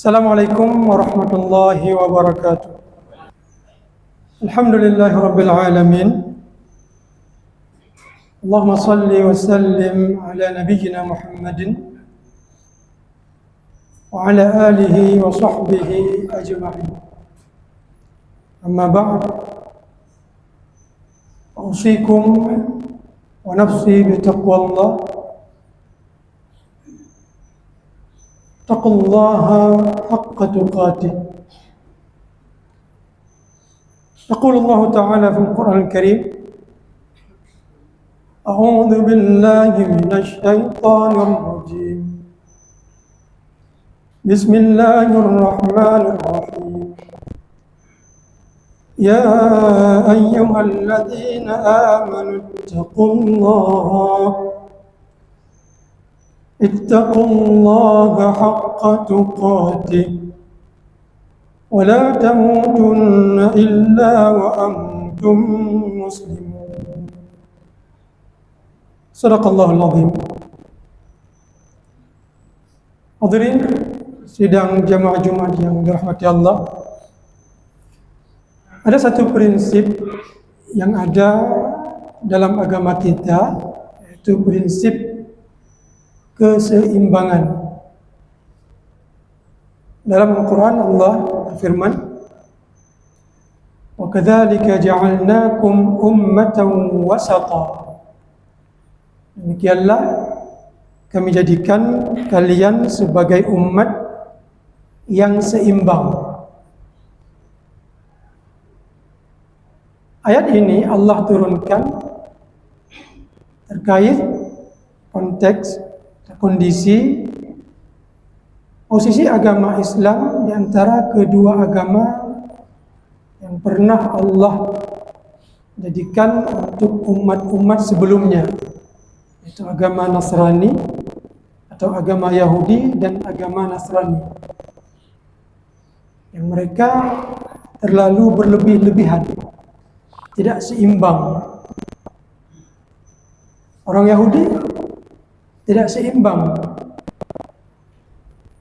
Assalamualaikum warahmatullahi wabarakatuh. Alhamdulillahi rabbil alamin. Allahumma salli wa sallim ala nabiyyina Muhammadin wa ala alihi wa sahbihi ajma'in. Amma ba'd. Usikum wa nafsi bi taqwallah. Taqullaha haqqa tuqatih. يقول الله تعالى في القرآن الكريم: أعوذ بالله من الشيطان الرجيم بسم الله الرحمن الرحيم يا أيها الذين آمنوا اتقوا الله حق تقاته ولا تموتن إلا وأنتم مسلمون. Sadaqallahul Azim. Hadirin sidang jamaah Jumat yang dirahmati Allah, ada satu prinsip yang ada dalam agama kita, yaitu prinsip keseimbangan. Dalam Al-Quran Allah berfirman, wa kadzalika ja'alnakum ummatan wasata. Demikianlah kami jadikan kalian sebagai umat yang seimbang. Ayat ini Allah turunkan terkait konteks, kondisi, posisi agama Islam di antara kedua agama yang pernah Allah jadikan untuk umat-umat sebelumnya, yaitu agama Nasrani atau agama Yahudi dan agama Nasrani, yang mereka terlalu berlebih-lebihan, tidak seimbang. Orang Yahudi tidak seimbang,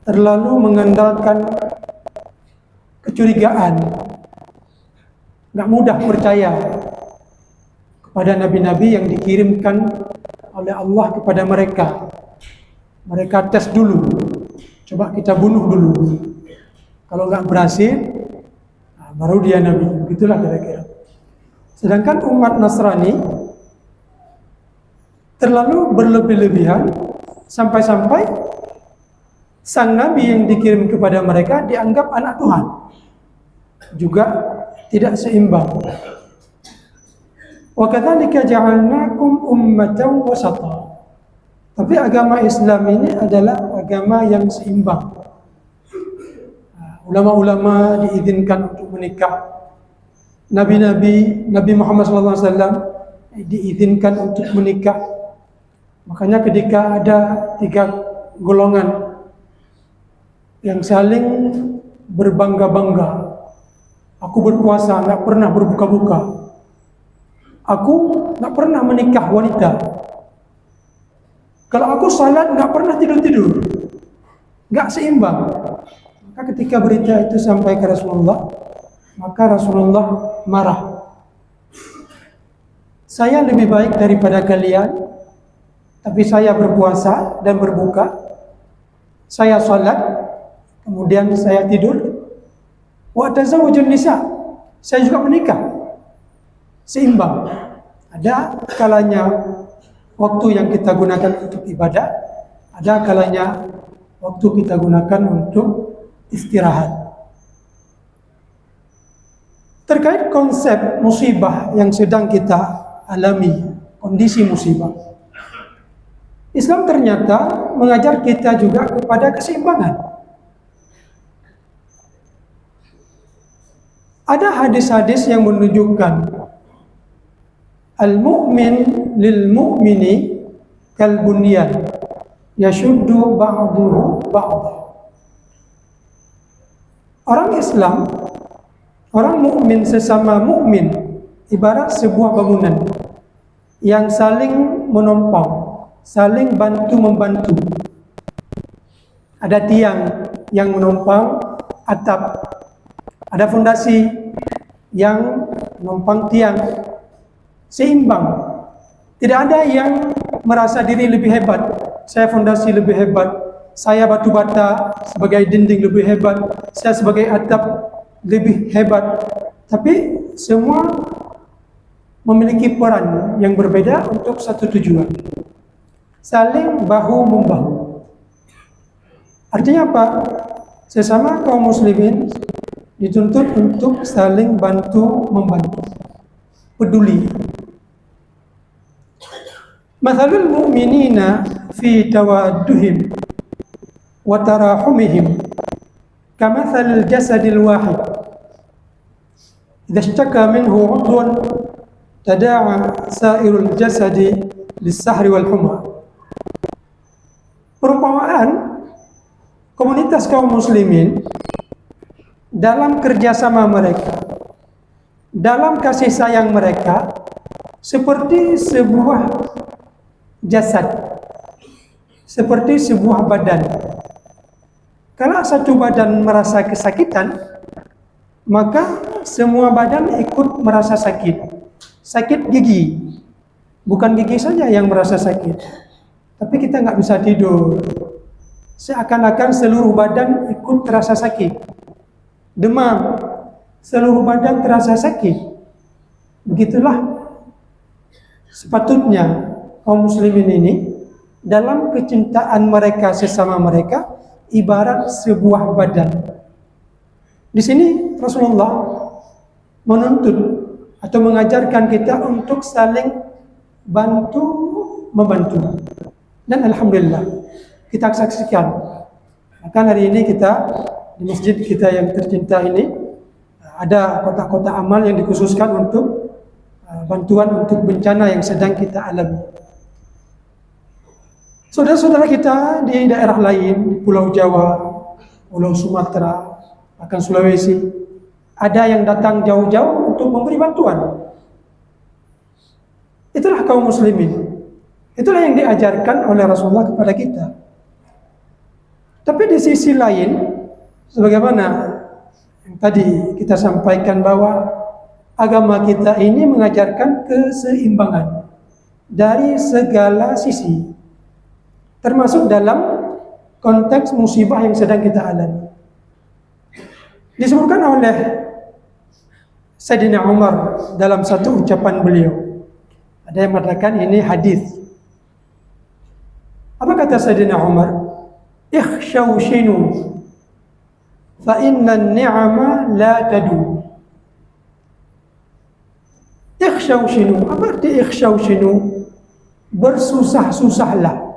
terlalu mengandalkan kecurigaan, nggak mudah percaya kepada nabi-nabi yang dikirimkan oleh Allah kepada mereka. Mereka tes dulu, coba kita bunuh dulu. Kalau nggak berhasil, baru dia nabi. Begitulah kira-kira. Sedangkan umat Nasrani terlalu berlebih-lebihan sampai-sampai sang nabi yang dikirim kepada mereka dianggap anak Tuhan, juga tidak seimbang. Wa kadzalika ja'alnakum ummatan wasata. Tapi agama Islam ini adalah agama yang seimbang. Ulama-ulama diizinkan untuk menikah. Nabi-nabi, Nabi Muhammad SAW diizinkan untuk menikah. Makanya ketika ada 3 golongan yang saling berbangga-bangga, aku berpuasa, nggak pernah berbuka-buka, aku nggak pernah menikah wanita, kalau aku salat nggak pernah tidur-tidur, nggak seimbang. Maka ketika berita itu sampai ke Rasulullah, maka Rasulullah marah. Saya lebih baik daripada kalian, tapi saya berpuasa dan berbuka, saya salat, kemudian saya tidur. Wa tazawwajun nisa, saya juga menikah. Seimbang. Ada kalanya waktu yang kita gunakan untuk ibadah, ada kalanya waktu kita gunakan untuk istirahat. Terkait konsep musibah yang sedang kita alami, kondisi musibah, Islam ternyata mengajar kita juga kepada keseimbangan. Ada hadis-hadis yang menunjukkan al-mu'min lil-mu'mini kal-bunyan yashuddu ba'duhu ba'dah. Orang Islam, orang mukmin sesama mukmin ibarat sebuah bangunan yang saling menopang, saling bantu-membantu. Ada tiang yang menopang atap, ada fondasi yang menopang tiang, seimbang. Tidak ada yang merasa diri lebih hebat. Saya fondasi lebih hebat, saya batu bata sebagai dinding lebih hebat, saya sebagai atap lebih hebat. Tapi semua memiliki peran yang berbeda untuk satu tujuan, saling bahu-membahu. Artinya apa? Sesama kaum muslimin dituntut untuk saling bantu-membantu, peduli. Mathalul mu'minina fi tawadduhim wa tarahumihim kamathalil jasadil wahid idza ishtaka minhu 'udwan tada'a sairul jasadi lis-sahri wal humma. Perumpamaan komunitas kaum muslimin dalam kerjasama mereka, dalam kasih sayang mereka, seperti sebuah jasad, seperti sebuah badan. Kalau satu badan merasa kesakitan, maka semua badan ikut merasa sakit. Sakit gigi, bukan gigi saja yang merasa sakit, tapi kita nggak bisa tidur, seakan-akan seluruh badan ikut terasa sakit. Demam, seluruh badan terasa sakit. Begitulah sepatutnya kaum muslimin ini dalam kecintaan mereka sesama mereka ibarat sebuah badan. Di sini Rasulullah menuntut atau mengajarkan kita untuk saling bantu membantu. Dan alhamdulillah kita saksikan, bahkan hari ini kita di masjid kita yang tercinta ini ada kotak-kotak amal yang dikhususkan untuk bantuan untuk bencana yang sedang kita alami. Saudara-saudara kita di daerah lain, di Pulau Jawa, Pulau Sumatera, bahkan Sulawesi, ada yang datang jauh-jauh untuk memberi bantuan. Itulah kaum muslimin. Itulah yang diajarkan oleh Rasulullah kepada kita. Tapi di sisi lain, sebagaimana yang tadi kita sampaikan bahwa agama kita ini mengajarkan keseimbangan dari segala sisi, termasuk dalam konteks musibah yang sedang kita alami. Disebutkan oleh Sayyidina Umar dalam satu ucapan beliau, ada yang mengatakan ini hadis. Apa kata Sayyidina Umar? Ikhshawshinu fa inna ni'ama la tadu. Ikhshawshinu, apa arti ikhshawshinu? Bersusah-susahlah.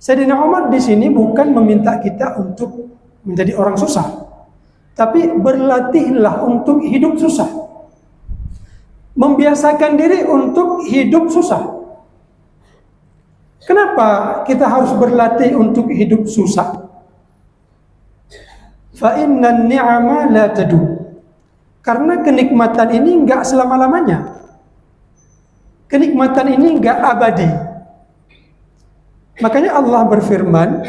Sayyidina Umar di sini bukan meminta kita untuk menjadi orang susah, tapi berlatihlah untuk hidup susah. Membiasakan diri untuk hidup susah. Kenapa kita harus berlatih untuk hidup susah? Fa inna ni'ama la tadu. Karena kenikmatan ini enggak selama-lamanya. Kenikmatan ini enggak abadi. Makanya Allah berfirman,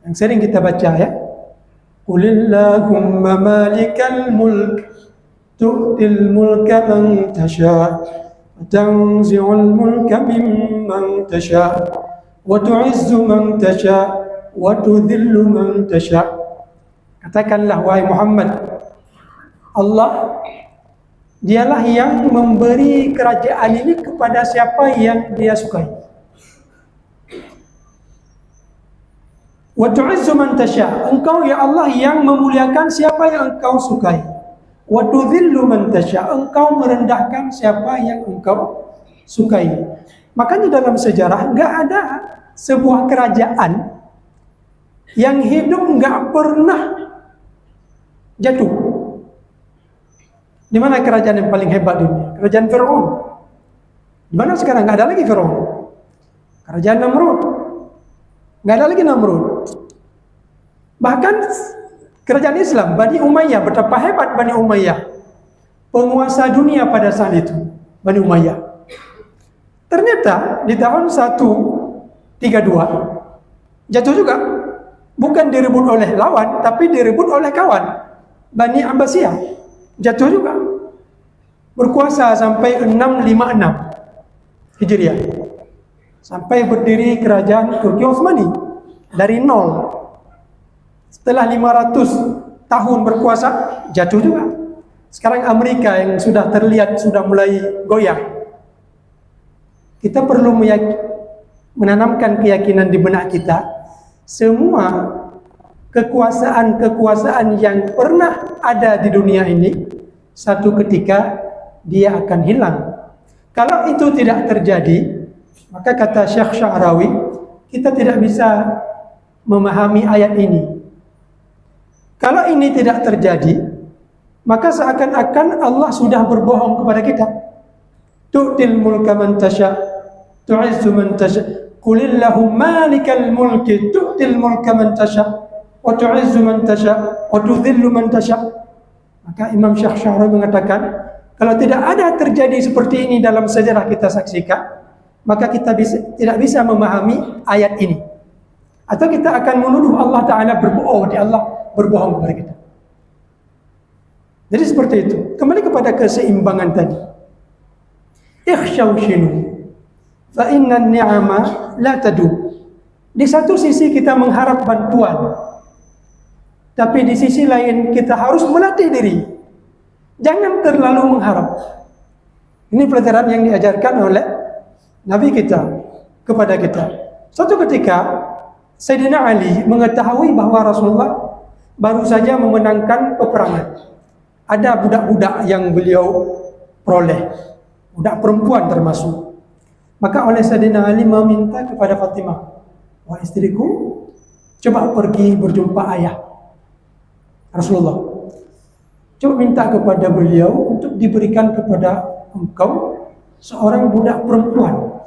yang sering kita baca ya, Qulillahumma malikal mulk tu'til mulka man tasha' wa tanzi'ul mulka mimman tasha' wa tu'izzu man tasha' wa tudhillu man tasha'. Katakanlah wahai Muhammad, Allah dialah yang memberi kerajaan ini kepada siapa yang dia sukai. Wa tu'izzu man tasha', engkau ya Allah yang memuliakan siapa yang engkau sukai. Wa tudhillu man tasha', engkau merendahkan siapa yang engkau sukai. Makanya dalam sejarah enggak ada sebuah kerajaan yang hidup enggak pernah jatuh. Di mana kerajaan yang paling hebat dunia? Kerajaan Fir'aun. Di mana sekarang enggak ada lagi Fir'aun. Kerajaan Namrud. Enggak ada lagi Namrud. Bahkan kerajaan Islam, Bani Umayyah, betapa hebat Bani Umayyah, penguasa dunia pada saat itu, Bani Umayyah. Ternyata di tahun 132 jatuh juga. Bukan direbut oleh lawan, tapi direbut oleh kawan. Bani Abbasiyah jatuh juga. Berkuasa sampai 656 Hijriah. Sampai berdiri kerajaan Turki Utsmani dari nol. Setelah 500 tahun berkuasa, jatuh juga. Sekarang Amerika yang sudah terlihat sudah mulai goyah. Kita perlu menanamkan keyakinan di benak kita, semua kekuasaan-kekuasaan yang pernah ada di dunia ini, satu ketika dia akan hilang. Kalau itu tidak terjadi, maka kata Syekh Sya'rawi, kita tidak bisa memahami ayat ini. Kalau ini tidak terjadi, maka seakan-akan Allah sudah berbohong kepada kita. Tu'til mulka man tasha, tu'izzu man tasha, qulillahum malikal mulki, tu'til mulka man tasha, wa tu'izzu man tasha, wa tudhillu man tasha. Maka Imam Syekh Sya'rawi mengatakan, kalau tidak ada terjadi seperti ini dalam sejarah kita saksikan, maka kita tidak bisa memahami ayat ini. Atau kita akan menuduh Allah Ta'ala berbohong, Allah berbohong kepada kita. Jadi seperti itu. Kembali kepada keseimbangan tadi. Ikhshawshinu fa inna ni'ama la tadu. Di satu sisi kita mengharap bantuan, tapi di sisi lain kita harus melatih diri. Jangan terlalu mengharap. Ini pelajaran yang diajarkan oleh Nabi kita kepada kita. Suatu ketika Sayyidina Ali mengetahui bahwa Rasulullah baru saja memenangkan peperangan. Ada budak-budak yang beliau peroleh, budak perempuan termasuk. Maka oleh Sayyidina Ali meminta kepada Fatimah, wahai istriku, coba pergi berjumpa ayah Rasulullah. Coba minta kepada beliau untuk diberikan kepada engkau seorang budak perempuan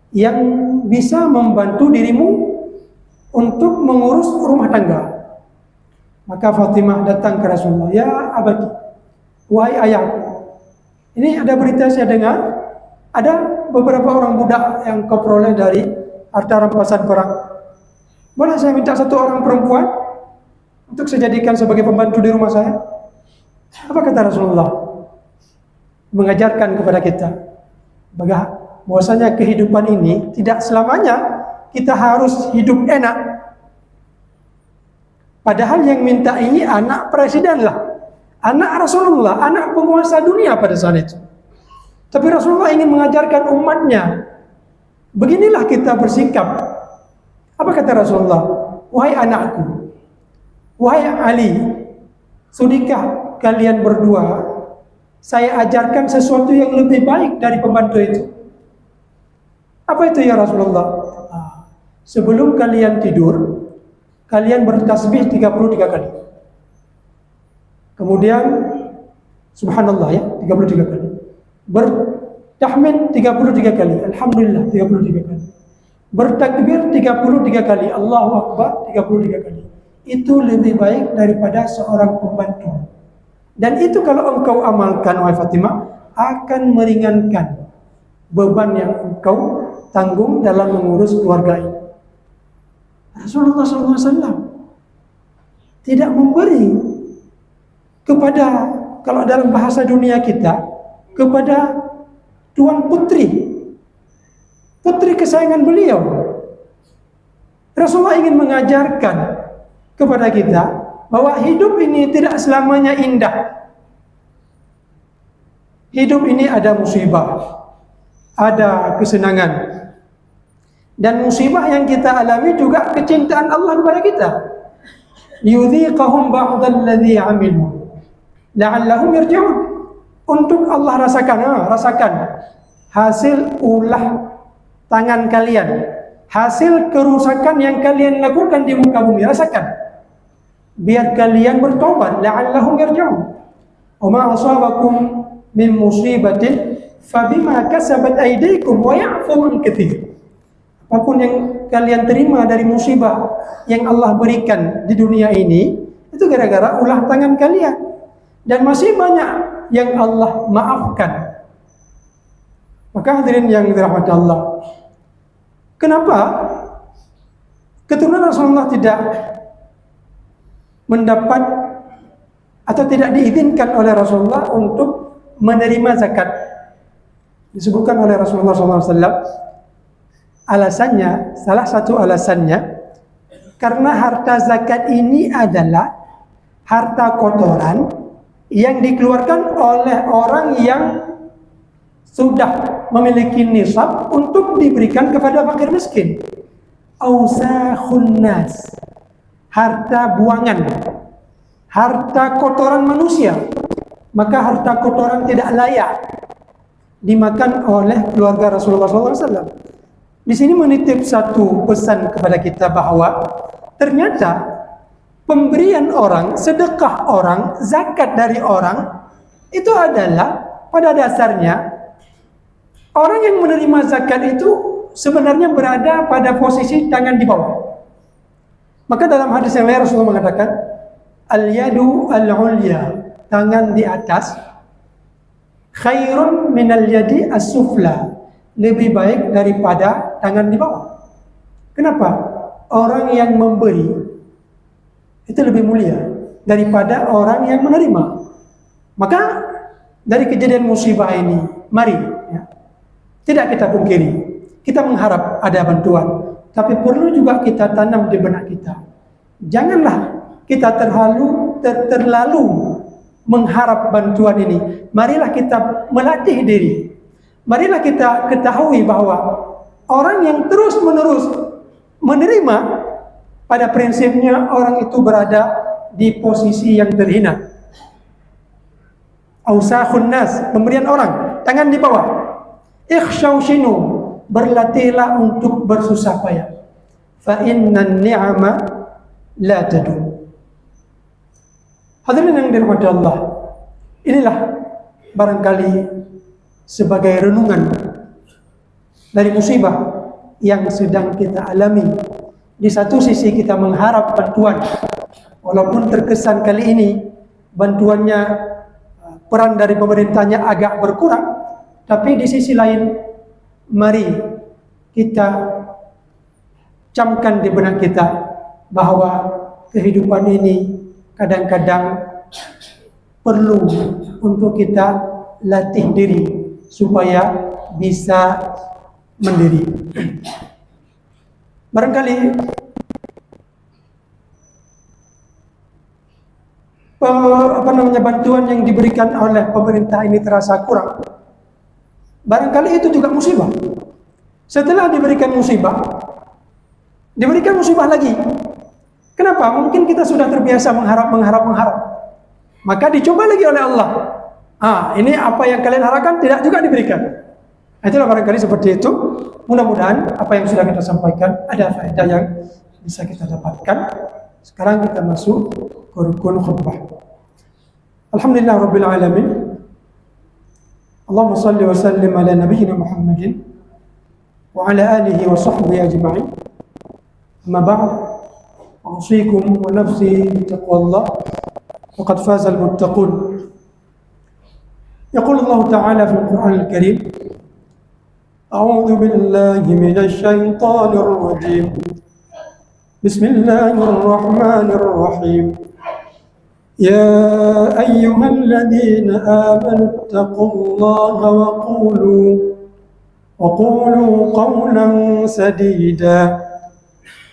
yang bisa membantu dirimu untuk mengurus rumah tangga. Maka Fatimah datang ke Rasulullah, ya abadi, wahai ayahku, ini ada berita saya dengar, ada beberapa orang budak yang kau peroleh dari harta rampasan perang. Boleh saya minta satu orang perempuan untuk saya jadikan sebagai pembantu di rumah saya? Apa kata Rasulullah? Mengajarkan kepada kita bahwasanya kehidupan ini tidak selamanya kita harus hidup enak. Padahal yang minta ini anak presiden lah, anak Rasulullah, anak penguasa dunia pada saat itu. Tapi Rasulullah ingin mengajarkan umatnya, beginilah kita bersikap. Apa kata Rasulullah? Wahai anakku, wahai Ali, sudikah kalian berdua saya ajarkan sesuatu yang lebih baik dari pembantu itu? Apa itu ya Rasulullah? Sebelum kalian tidur, kalian bertasbih 33 kali. Kemudian subhanallah ya, 33 kali. Bertahmid 33 kali, alhamdulillah 33 kali. Bertakbir 33 kali, Allahu Akbar 33 kali. Itu lebih baik daripada seorang pembantu. Dan itu kalau engkau amalkan, wahai Fatimah, akan meringankan beban yang engkau tanggung dalam mengurus keluarga ini. Rasulullah SAW tidak memberi kepada, kalau dalam bahasa dunia kita, kepada tuan putri kesayangan beliau. Rasulullah ingin mengajarkan kepada kita bahwa hidup ini tidak selamanya indah. Hidup ini ada musibah, ada kesenangan. Dan musibah yang kita alami juga kecintaan Allah kepada kita. Yudhiqahum ba'dalladzi 'amilu la'allahum yarji'un. Untuk Allah rasakan hasil ulah tangan kalian, hasil kerusakan yang kalian lakukan di muka bumi, rasakan. Biar kalian bertobat, la'allahum yarji'un. Wa ma asabakum min musibatin fabima kasabat aydikum wa ya'fu an katsir. Apapun yang kalian terima dari musibah yang Allah berikan di dunia ini, itu gara-gara ulah tangan kalian. Dan masih banyak yang Allah maafkan. Maka hadirin yang dirahmati Allah, kenapa keturunan Rasulullah tidak mendapat atau tidak diizinkan oleh Rasulullah untuk menerima zakat. Disebutkan oleh Rasulullah SAW, alasannya, salah satu alasannya, karena harta zakat ini adalah harta kotoran yang dikeluarkan oleh orang yang sudah memiliki nisab untuk diberikan kepada fakir miskin. Ausakhun nas, harta buangan, harta kotoran manusia. Maka harta kotoran tidak layak dimakan oleh keluarga Rasulullah SAW. Di sini menitip satu pesan kepada kita bahwa ternyata pemberian orang, sedekah orang, zakat dari orang itu adalah pada dasarnya orang yang menerima zakat itu sebenarnya berada pada posisi tangan di bawah. Maka dalam hadis yang lain Rasulullah mengatakan, al-yadu al-ulya, tangan di atas, khairun minal yadi as-sufla, lebih baik daripada tangan di bawah. Kenapa? Orang yang memberi itu lebih mulia daripada orang yang menerima. Maka dari kejadian musibah ini, mari ya, tidak kita pungkiri, kita mengharap ada bantuan, tapi perlu juga kita tanam di benak kita. Janganlah kita terlalu mengharap bantuan ini. Marilah kita melatih diri. Marilah kita ketahui bahwa orang yang terus-menerus menerima, pada prinsipnya orang itu berada di posisi yang terhina. Ausakhun nas, pemberian orang, tangan di bawah. Ikhshawshinu, berlatihlah untuk bersusah payah. Fa innan ni'ama la tadum. Hadirin yang dirahmati Allah, inilah barangkali sebagai renungan dari musibah yang sedang kita alami. Di satu sisi kita mengharap bantuan, walaupun terkesan kali ini bantuannya, peran dari pemerintahnya agak berkurang, tapi di sisi lain mari kita camkan di benak kita bahwa kehidupan ini kadang-kadang perlu untuk kita latih diri supaya bisa mandiri. Barangkali bantuan yang diberikan oleh pemerintah ini terasa kurang. Barangkali itu juga musibah. Setelah diberikan musibah lagi. Kenapa? Mungkin kita sudah terbiasa mengharap. Maka dicoba lagi oleh Allah. Ini apa yang kalian harapkan tidak juga diberikan. Itulah barangkali seperti itu. Mudah-mudahan apa yang sudah kita sampaikan ada faedah yang bisa kita dapatkan. Sekarang kita masuk ke rukun khutbah. Alhamdulillah Rabbil Alamin. Allahumma salli wa sallim ala nabiyyina Muhammadin wa ala alihi wa sahbihi ajma'in. Amma ba'd. أوصيكم ونفسي بتقوى الله وقد فاز المتقون. يقول الله تعالى في القرآن الكريم: أعوذ بالله من الشيطان الرجيم بسم الله الرحمن الرحيم يا أيها الذين آمنوا اتقوا الله وقولوا قولا سديدا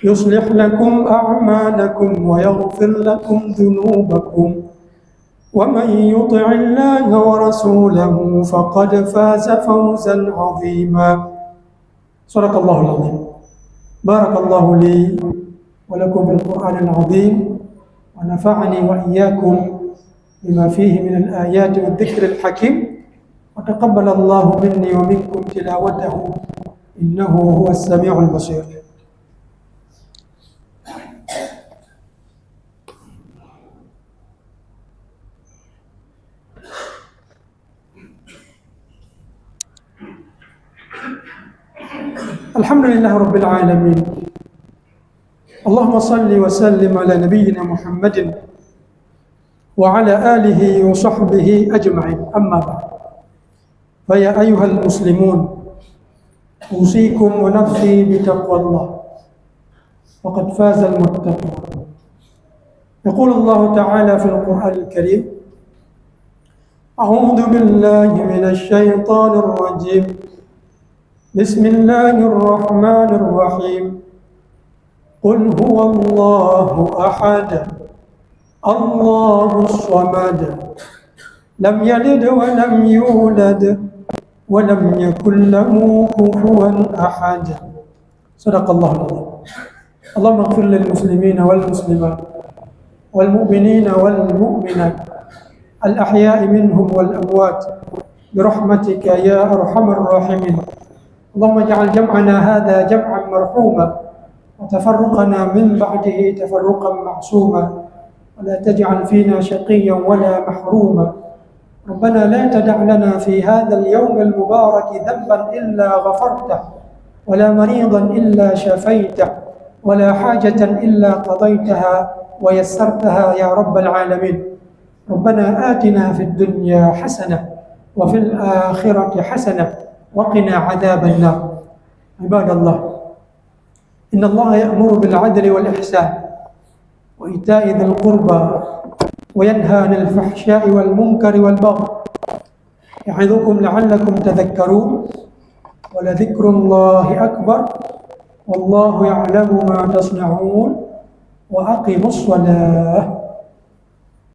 يصلح لكم أعمالكم ويغفر لكم ذنوبكم ومن يطع الله ورسوله فقد فاز فوزا عظيما. صدق الله العظيم. بارك الله لي ولكم بالقرآن العظيم ونفعني وإياكم بما فيه من الآيات والذكر الحكيم وتقبل الله مني ومنكم تلاوته إنه هو السميع البصير. Alhamdulillah Rabbil Alamin. Allahumma salli wa sallim ala nabiyyina Muhammadin wa ala alihi wa sahbihi ajma'in. Amma ba'd. Fa ya ayyuhal muslimun, usikum wa nafsi bi taqwallah. Faqad faza al-muttaqun. يقول الله تعالى في القرآن الكريم: أعوذ بالله من الشيطان الرجيم بسم الله الرحمن الرحيم قل هو الله أحد الله الصمد لم يلد ولم يولد ولم يكن له كفوا أحد. صدق الله العظيم. اللهم اغفر للمسلمين والمسلمات والمؤمنين والمؤمنات الأحياء منهم والأموات برحمتك يا أرحم الراحمين. اللهم اجعل جمعنا هذا جمعا مرحوما وتفرقنا من بعده تفرقا معصوما ولا تجعل فينا شقيا ولا محروما. ربنا لا تدع لنا في هذا اليوم المبارك ذنبا إلا غفرته ولا مريضا إلا شفيته ولا حاجة إلا قضيتها ويسرتها يا رب العالمين. ربنا آتنا في الدنيا حسنة وفي الآخرة حسنة وقنا عذاب النار. عباد الله، إن الله يأمر بالعدل والإحسان وإيتاء ذي القربى وينهى عن الفحشاء والمنكر والبغي يعظكم لعلكم تذكرون ولذكر الله أكبر والله يعلم ما تصنعون وأقيموا الصلاة.